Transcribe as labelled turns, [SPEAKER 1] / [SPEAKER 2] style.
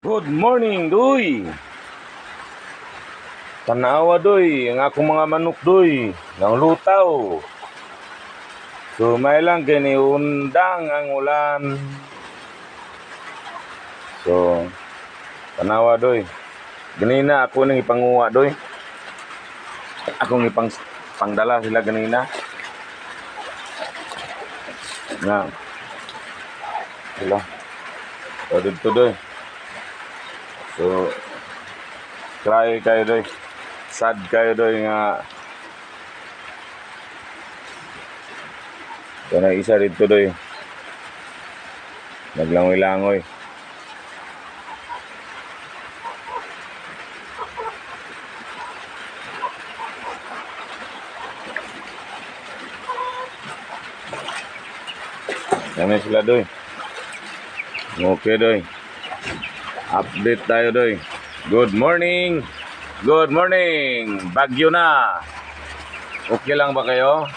[SPEAKER 1] Good morning, Doy. Tanawa, Doy. Ang akong mga manok, Doy. Nang lutaw. So, may lang giniundang ang ulan. So, tanawa, Doy. Ganina ako nang ipanguha, Doy. Akong pangdala sila ganina. Na. Sila. So, dito, Doy. So, cry kayo, Doy. Sad kayo, Doy, nga ito na isa dito, Doy. Naglangoy-langoy. Yan sila, Doy. Okay, Doy. Update tayo, Doy. Good morning. Good morning. Bagyo na. Okay lang ba kayo?